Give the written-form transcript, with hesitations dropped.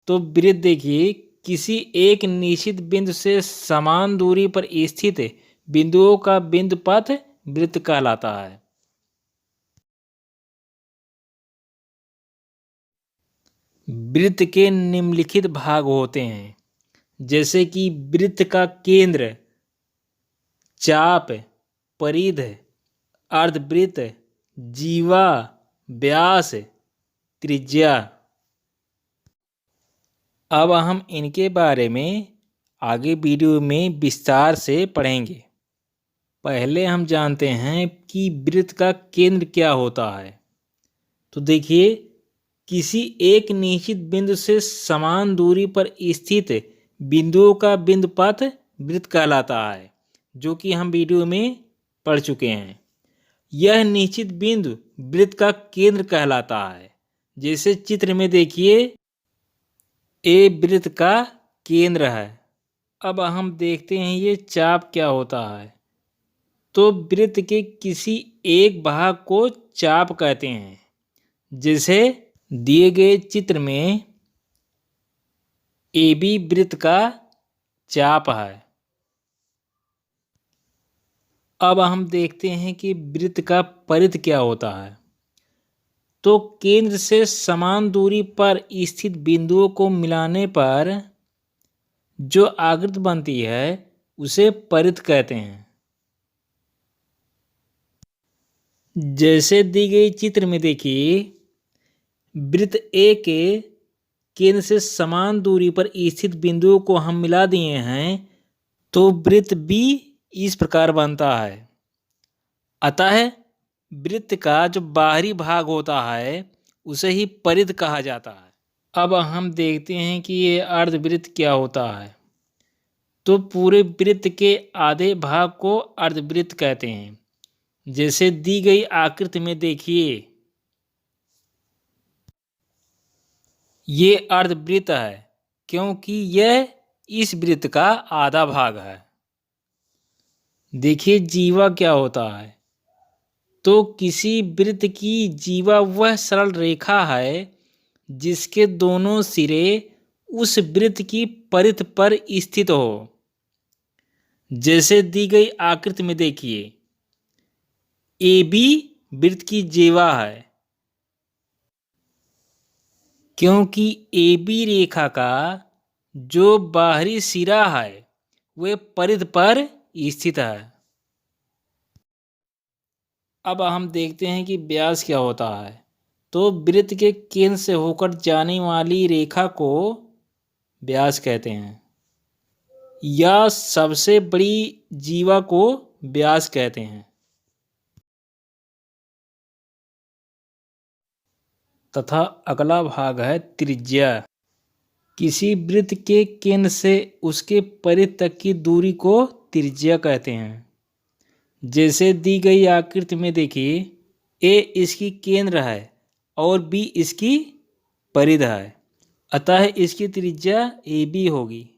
तो वृत्त देखिए किसी एक निश्चित बिंदु से समान दूरी पर स्थित बिंदुओं का बिंदु पथ वृत्त कहलाता है। वृत्त के निम्नलिखित भाग होते हैं, जैसे कि वृत्त का केंद्र, चाप, परिध, अर्धवृत्त, जीवा, व्यास, त्रिज्या। अब हम इनके बारे में आगे वीडियो में विस्तार से पढ़ेंगे। पहले हम जानते हैं कि वृत्त का केंद्र क्या होता है। तो देखिए किसी एक निश्चित बिंदु से समान दूरी पर स्थित बिंदुओं का बिंदु पथ वृत्त कहलाता है, जो कि हम वीडियो में पढ़ चुके हैं। यह निश्चित बिंदु वृत्त का केंद्र कहलाता है। जैसे चित्र में देखिए ए वृत्त का केंद्र है। अब हम देखते हैं ये चाप क्या होता है। तो वृत्त के किसी एक भाग को चाप कहते हैं। जैसे दिए गए चित्र में AB वृत्त का चाप है। अब हम देखते हैं कि वृत्त का परिध क्या होता है। तो केंद्र से समान दूरी पर स्थित बिंदुओं को मिलाने पर जो आकृति बनती है उसे परिध कहते हैं। जैसे दी गई चित्र में देखिए वृत्त ए के केंद्र से समान दूरी पर स्थित बिंदुओं को हम मिला दिए हैं, तो वृत्त बी इस प्रकार बनता है। अतः वृत्त का जो बाहरी भाग होता है उसे ही परिध कहा जाता है। अब हम देखते हैं कि ये अर्धवृत्त क्या होता है। तो पूरे वृत्त के आधे भाग को अर्धवृत्त कहते हैं। जैसे दी गई आकृति में देखिए ये अर्धवृत्त है, क्योंकि यह इस वृत्त का आधा भाग है। देखिए जीवा क्या होता है। तो किसी वृत्त की जीवा वह सरल रेखा है जिसके दोनों सिरे उस वृत्त की परिध पर स्थित हो। जैसे दी गई आकृति में देखिए AB वृत्त की जीवा है, क्योंकि AB रेखा का जो बाहरी सिरा है वह परिध पर स्थित है। अब हम देखते हैं कि व्यास क्या होता है। तो वृत्त के केंद्र से होकर जाने वाली रेखा को व्यास कहते हैं, या सबसे बड़ी जीवा को व्यास कहते हैं। तथा अगला भाग है त्रिज्या। किसी वृत्त के केंद्र से उसके परिध तक की दूरी को त्रिज्या कहते हैं। जैसे दी गई आकृति में देखिए A इसकी केंद्र है और B इसकी परिध है, अतः इसकी त्रिज्या AB होगी।